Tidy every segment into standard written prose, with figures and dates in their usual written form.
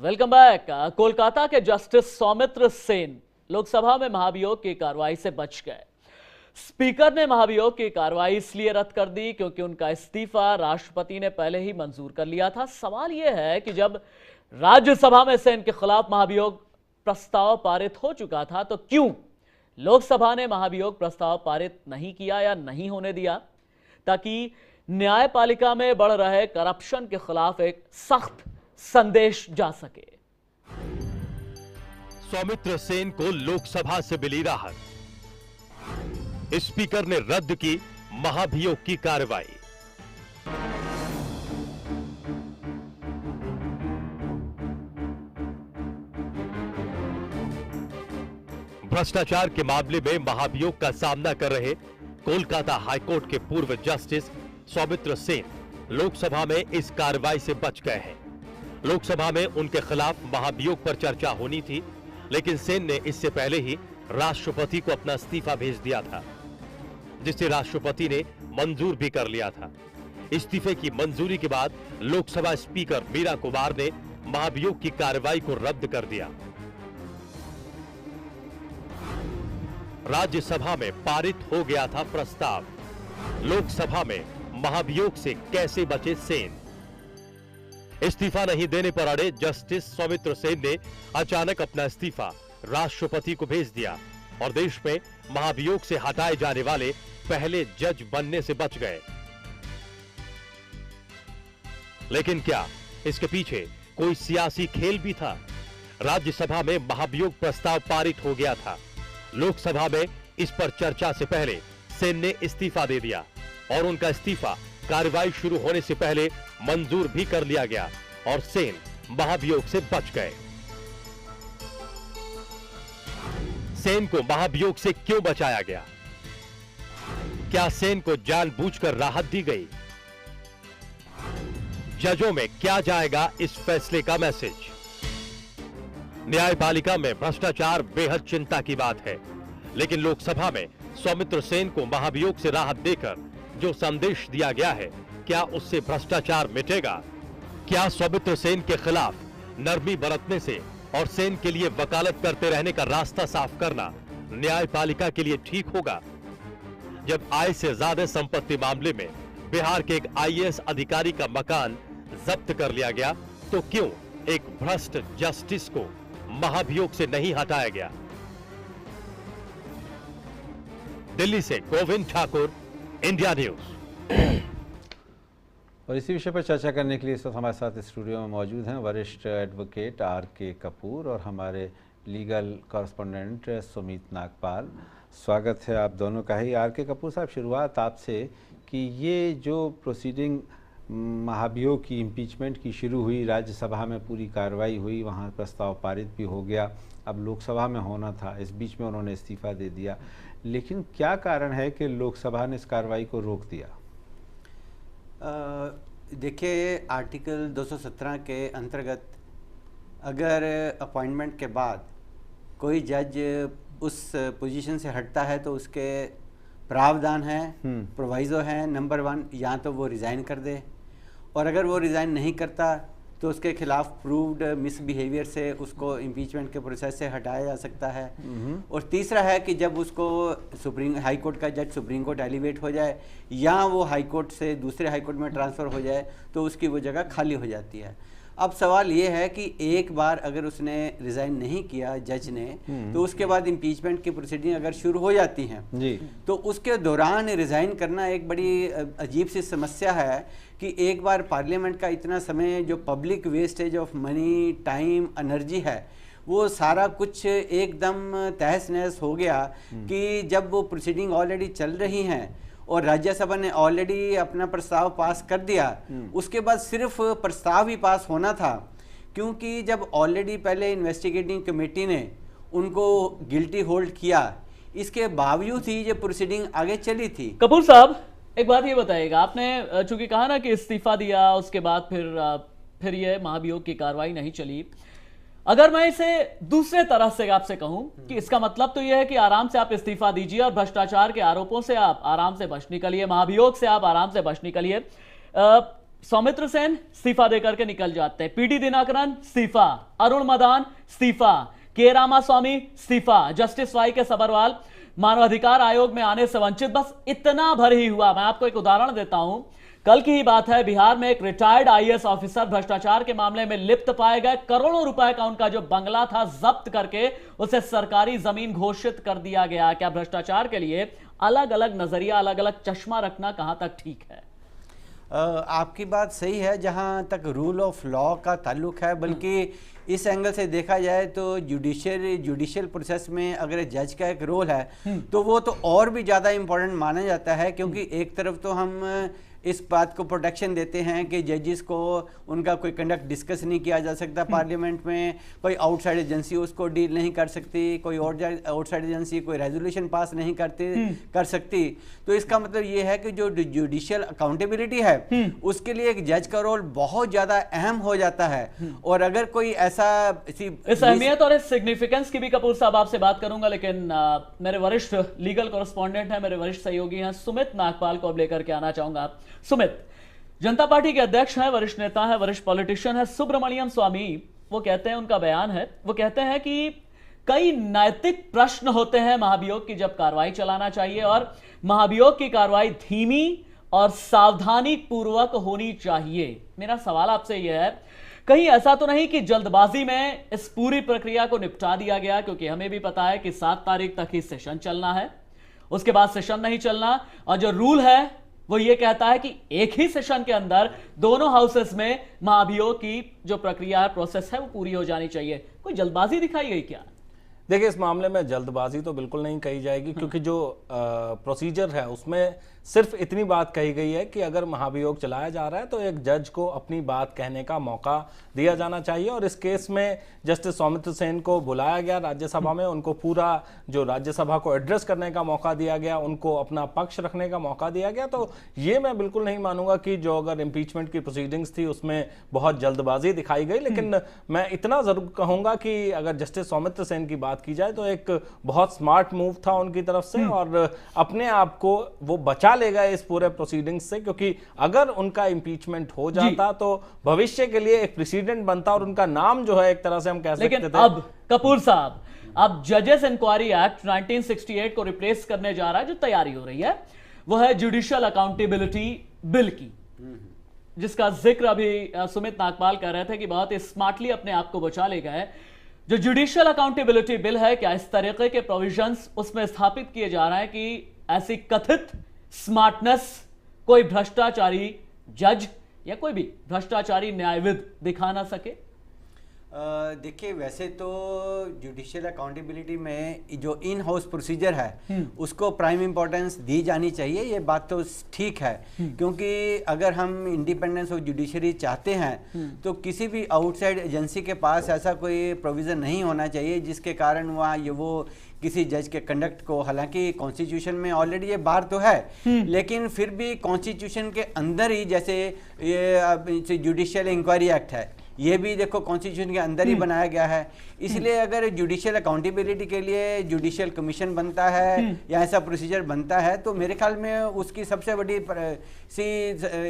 Welcome back. Kolkata के justice Soumitra Sen Lok Sabha में महाभियोग की कार्रवाई से बच गए। स्पीकर ने महाभियोग की कार्रवाई इसलिए रद्द कर दी क्योंकि उनका इस्तीफा राष्ट्रपति ने पहले ही मंजूर कर लिया था। सवाल यह है कि जब राज्यसभा में सेन के खिलाफ महाभियोग प्रस्ताव पारित हो चुका था तो क्यों लोकसभा ने महाभियोग प्रस्ताव पारित नहीं किया या नहीं होने दिया, ताकि न्यायपालिका में बढ़ रहे करप्शन के खिलाफ एक सख्त संदेश जा सके। सौमित्र सेन को लोकसभा से मिली राहत, स्पीकर ने रद्द की महाभियोग की कार्रवाई। भ्रष्टाचार के मामले में महाभियोग का सामना कर रहे कोलकाता हाईकोर्ट के पूर्व जस्टिस सौमित्र सेन लोकसभा में इस कार्रवाई से बच गए हैं। लोकसभा में उनके खिलाफ महाभियोग पर चर्चा होनी थी, लेकिन सेन ने इससे पहले ही राष्ट्रपति को अपना इस्तीफा भेज दिया था, जिसे राष्ट्रपति ने मंजूर भी कर लिया था। इस्तीफे की मंजूरी के बाद लोकसभा स्पीकर मीरा कुमार ने महाभियोग की कार्रवाई को रद्द कर दिया। राज्यसभा में पारित हो गया था प्रस्ताव, लोकसभा में महाभियोग से कैसे बचे सेन। इस्तीफा नहीं देने पर अड़े जस्टिस सौमित्र सेन ने अचानक अपना इस्तीफा राष्ट्रपति को भेज दिया और देश में महाभियोग से हटाए जाने वाले पहले जज बनने से बच गए। लेकिन क्या इसके पीछे कोई सियासी खेल भी था? राज्यसभा में महाभियोग प्रस्ताव पारित हो गया था, लोकसभा में इस पर चर्चा से पहले सेन ने इस्तीफा दे दिया और उनका इस्तीफा कार्रवाई शुरू होने से पहले मंजूर भी कर लिया गया और सेन महाभियोग से बच गए। सेन को महाभियोग से क्यों बचाया गया? क्या सेन को जानबूझकर राहत दी गई? जजों में क्या जाएगा इस फैसले का मैसेज? न्यायपालिका में भ्रष्टाचार बेहद चिंता की बात है, लेकिन लोकसभा में सौमित्र सेन को महाभियोग से राहत देकर जो संदेश दिया गया है, क्या उससे भ्रष्टाचार मिटेगा? क्या सौमित्र सेन के खिलाफ नरमी बरतने से और सेन के लिए वकालत करते रहने का रास्ता साफ करना न्यायपालिका के लिए ठीक होगा? जब आय से ज्यादा संपत्ति मामले में बिहार के एक आईएएस अधिकारी का मकान जब्त कर लिया गया, तो क्यों एक भ्रष्ट जस्टिस को महाभियोग से नहीं हटाया गया? दिल्ली से गोविंद ठाकुर, इंडिया न्यूज। और इसी विषय पर चर्चा करने के लिए इस वक्त हमारे साथ स्टूडियो में मौजूद हैं वरिष्ठ एडवोकेट आर.के. कपूर और हमारे लीगल कॉरेस्पोंडेंट सुमित नागपाल। स्वागत है आप दोनों का ही। आर.के. कपूर साहब, शुरुआत आपसे कि ये जो प्रोसीडिंग महाभियोग की इम्पीचमेंट की शुरू हुई, राज्यसभा में पूरी कार्रवाई हुई, वहाँ प्रस्ताव पारित भी हो गया, अब लोकसभा में होना था, इस बीच में उन्होंने इस्तीफा दे दिया, लेकिन क्या कारण है कि लोकसभा ने इस कार्रवाई को रोक दिया? देखिए, आर्टिकल 217 के अंतर्गत अगर अपॉइंटमेंट के बाद कोई जज उस पोजीशन से हटता है तो उसके प्रावधान है, प्रोवाइजो है। नंबर 1, या तो वो रिज़ाइन कर दे, और अगर वो रिज़ाइन नहीं करता तो उसके खिलाफ प्रूव्ड मिसबिहेवियर से उसको इम्पीचमेंट के प्रोसेस से हटाया जा सकता है। और तीसरा है कि जब उसको हाई कोर्ट का जज सुप्रीम कोर्ट एलिवेट हो जाए या वो हाई कोर्ट से दूसरे हाई कोर्ट में ट्रांसफ़र हो जाए तो उसकी वो जगह खाली हो जाती है। अब सवाल ये है कि एक बार अगर उसने रिज़ाइन नहीं किया जज ने, तो उसके बाद इम्पीचमेंट की प्रोसीडिंग अगर शुरू हो जाती हैं जी, तो उसके दौरान रिज़ाइन करना एक बड़ी अजीब सी समस्या है कि एक बार पार्लियामेंट का इतना समय, जो public wastage of money, time, energy है, वो सारा कुछ एकदम तहस नहस हो गया कि जब वो प्रोसीडिंग ऑलरेडी चल रही हैं और राज्यसभा ने ऑलरेडी अपना प्रस्ताव पास कर दिया, उसके बाद सिर्फ प्रस्ताव ही पास होना था, क्योंकि जब ऑलरेडी पहले इन्वेस्टिगेटिंग कमेटी ने उनको गिल्टी होल्ड किया, इसके बावजूद ही ये प्रोसीडिंग आगे चली थी। कपूर साहब, एक बात ये बताइएगा, आपने चूंकि कहा ना कि इस्तीफा दिया, उसके बाद फिर ये महाभियोग की कार्रवाई नहीं चली, अगर मैं इसे दूसरे तरह से आपसे कहूं कि इसका मतलब तो यह है कि आराम से आप इस्तीफा दीजिए और भ्रष्टाचार के आरोपों से आप आराम से बच निकलिए, महाभियोग से आप आराम से बच निकलिए। सौमित्र सेन इस्तीफा देकर के निकल जाते हैं, पीडी दिनकरन इस्तीफा, अरुण मदान इस्तीफा, के रामास्वामी इस्तीफा, जस्टिस वाई के सबरवाल मानवाधिकार आयोग में आने से वंचित। बस इतना भर ही हुआ। मैं आपको एक उदाहरण देता हूं, कल की ही बात है, बिहार में एक रिटायर्ड आईएएस ऑफिसर भ्रष्टाचार के मामले में लिप्त पाए गए। करोड़ों रुपए का उनका जो बंगला था जब्त करके उसे सरकारी जमीन घोषित कर दिया गया। क्या भ्रष्टाचार के लिए अलग अलग नजरिया, अलग अलग चश्मा रखना कहां तक ठीक है? आपकी बात सही है जहां तक रूल ऑफ लॉ का ताल्लुक है, बल्कि इस एंगल से देखा जाए तो जुडिशियल प्रोसेस में अगर जज का एक रोल है तो वो तो और भी ज़्यादा इम्पोर्टेंट माना जाता है, क्योंकि एक तरफ तो हम इस बात को प्रोटेक्शन देते हैं कि जजेस को उनका कोई कंडक्ट डिस्कस नहीं किया जा सकता पार्लियामेंट में, कोई आउटसाइड एजेंसी उसको डील नहीं कर सकती, कोई आउटसाइड एजेंसी कोई रेजोल्यूशन पास नहीं कर सकती। तो इसका मतलब ये है कि जो जुडिशियल अकाउंटेबिलिटी है उसके लिए एक जज का रोल बहुत ज़्यादा अहम हो जाता है। और अगर कोई ऐसा इस अहमियत और इस सिग्निफिकेंस की भी कपूर साहब आपसे बात करूंगा, लेकिन मेरे वरिष्ठ लीगल कॉरेस्पॉन्डेंट हैं, मेरे वरिष्ठ सहयोगी हैं सुमित नागपाल को अब लेकर के आना चाहूंगा। सुमित, जनता पार्टी के अध्यक्ष हैं, वरिष्ठ नेता हैं, वरिष्ठ पॉलिटिशियन है सुब्रमण्यम स्वामी। वो कहते हैं, उनका बयान है, वो कहते हैं कि कई नैतिक प्रश्न होते हैं महाभियोग की जब कार्रवाई चलाना चाहिए, और महाभियोग की कार्रवाई धीमी और सावधानी पूर्वक होनी चाहिए। मेरा सवाल आपसे यह है, कहीं ऐसा तो नहीं कि जल्दबाजी में इस पूरी प्रक्रिया को निपटा दिया गया? क्योंकि हमें भी पता है कि 7 तारीख तक ही सेशन चलना है, उसके बाद सेशन नहीं चलना, और जो रूल है वो ये कहता है कि एक ही सेशन के अंदर दोनों हाउसेस में महाभियोग की जो प्रक्रिया है, प्रोसेस है, वो पूरी हो जानी चाहिए। कोई जल्दबाजी दिखाई गई क्या? देखिए, इस मामले में जल्दबाजी तो बिल्कुल नहीं कही जाएगी, क्योंकि जो प्रोसीजर है उसमें सिर्फ इतनी बात कही गई है कि अगर महाभियोग चलाया जा रहा है तो एक जज को अपनी बात कहने का मौका दिया जाना चाहिए। और इस केस में जस्टिस सौमित्र सेन को बुलाया गया राज्यसभा में, उनको पूरा जो राज्यसभा को एड्रेस करने का मौका दिया गया, उनको अपना पक्ष रखने का मौका दिया गया। तो ये मैं बिल्कुल नहीं मानूंगा कि जो अगर इम्पीचमेंट की प्रोसीडिंग्स थी उसमें बहुत जल्दबाजी दिखाई गई। लेकिन मैं इतना जरूर कहूंगा कि अगर जस्टिस सौमित्र सेन की बात की जाए तो एक बहुत स्मार्ट मूव था उनकी तरफ से, और अपने आप को वो बचा लेगा इस पूरे प्रोसीडिंग्स से, क्योंकि अगर उनका इंपीचमेंट हो जाता तो भविष्य के लिए एक प्रेसिडेंट बनता और उनका नाम जो है एक तरह से हम कह सकते थे। लेकिन अब कपूर साहब, अब जजेस इंक्वायरी एक्ट 1968 को रिप्लेस करने जा रहा है, जो तैयारी हो रही है वो है जुडिशियल अकाउंटेबिलिटी बिल की, जिसका जिक्र अभी सुमित नागपाल कह रहे थे कि बहुत ही स्मार्टली अपने आप को बचा ले गए। जो जुडिशियल अकाउंटेबिलिटी बिल है, क्या इस तरीके के प्रोविजंस उसमें स्थापित किए जा रहे हैं कि ऐसी कथित स्मार्टनेस कोई भ्रष्टाचारी जज या कोई भी भ्रष्टाचारी न्यायविद दिखा ना सके? देखिए, वैसे तो जुडिशियल अकाउंटेबिलिटी में जो इन हाउस प्रोसीजर है उसको प्राइम इंपॉर्टेंस दी जानी चाहिए, ये बात तो ठीक है। क्योंकि अगर हम इंडिपेंडेंस ऑफ जुडिशरी चाहते हैं तो किसी भी आउटसाइड एजेंसी के पास ऐसा कोई प्रोविज़न नहीं होना चाहिए जिसके कारण वहाँ वो किसी जज के कंडक्ट को, हालांकि कॉन्स्टिट्यूशन में ऑलरेडी ये बार तो है, लेकिन फिर भी कॉन्स्टिट्यूशन के अंदर ही, जैसे ये जुडिशियल इंक्वायरी एक्ट है, ये भी देखो कॉन्स्टिट्यूशन के अंदर ही बनाया गया है। इसलिए अगर जुडिशियल अकाउंटेबिलिटी के लिए जुडिशियल कमीशन बनता है या ऐसा प्रोसीजर बनता है तो मेरे ख्याल में उसकी सबसे बड़ी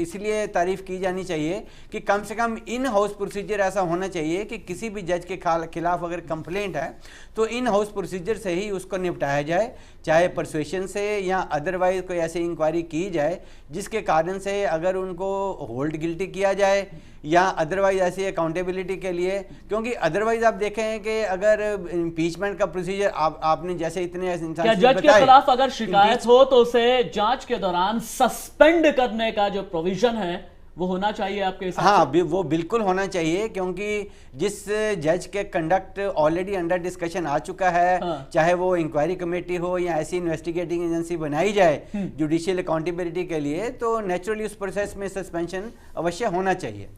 इसलिए तारीफ की जानी चाहिए कि कम से कम इन हाउस प्रोसीजर ऐसा होना चाहिए कि किसी भी जज के खिलाफ अगर कंप्लेंट है तो इन हाउस प्रोसीजर से ही उसको निपटाया जाए, चाहे परसुएशन से या अदरवाइज कोई ऐसी इंक्वायरी की जाए जिसके कारण से अगर उनको होल्ड गिल्टी किया जाए या अदरवाइज ऐसी अकाउंटेबिलिटी के लिए। क्योंकि अदरवाइज आप देखें कि अगर इम्पीचमेंट का प्रोसीजर आपने जैसे इतने क्या जज के खिलाफ अगर शिकायत हो तो उसे जांच के दौरान सस्पेंड करने का जो प्रोविजन है वो होना चाहिए आपके हिसाब से? हाँ, वो बिल्कुल होना चाहिए, क्योंकि जिस जज के कंडक्ट ऑलरेडी अंडर डिस्कशन आ चुका है, चाहे वो इंक्वायरी कमेटी हो या ऐसी इन्वेस्टिगेटिंग एजेंसी बनाई जाए जुडिशियल अकाउंटेबिलिटी के लिए, तो नेचुरली उस प्रोसेस में सस्पेंशन अवश्य होना चाहिए।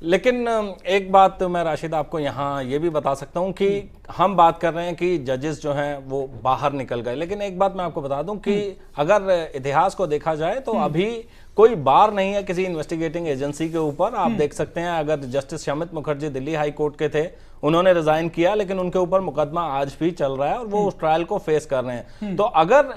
लेकिन एक बात मैं राशिद आपको यहाँ ये भी बता सकता हूँ कि हम बात कर रहे हैं कि जजेस जो हैं वो बाहर निकल गए, लेकिन एक बात मैं आपको बता दूं कि अगर इतिहास को देखा जाए तो अभी कोई बार नहीं है किसी इन्वेस्टिगेटिंग एजेंसी के ऊपर। आप देख सकते हैं, अगर justice Shamit Mukherjee Delhi high court के थे, उन्होंने रिजाइन किया, लेकिन उनके ऊपर मुकदमा आज भी चल रहा है और वो उस ट्रायल को फेस कर रहे हैं। तो अगर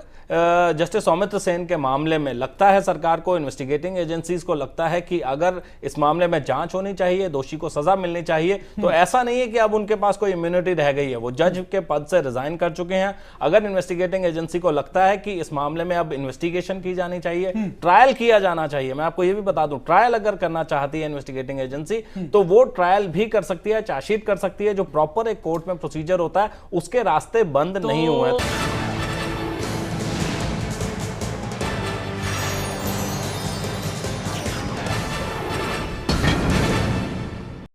जस्टिस सौमित्र सेन के मामले में लगता है सरकार को, इन्वेस्टिगेटिंग एजेंसीज को लगता है कि अगर इस मामले में जांच होनी चाहिए, दोषी को सजा मिलनी चाहिए, तो ऐसा नहीं है कि अब उनके पास कोई इम्यूनिटी रह गई है, वो जज के पद से रिजाइन कर चुके हैं। अगर इन्वेस्टिगेटिंग एजेंसी को लगता है कि इस मामले में अब इन्वेस्टिगेशन की जानी चाहिए, ट्रायल किया जाना चाहिए, मैं आपको ये भी बता दूं, ट्रायल अगर करना चाहती है इन्वेस्टिगेटिंग एजेंसी तो वो ट्रायल भी कर सकती है, चार्जशीट कर सकती है, जो प्रॉपर एक कोर्ट में प्रोसीजर होता है उसके रास्ते बंद नहीं हुए।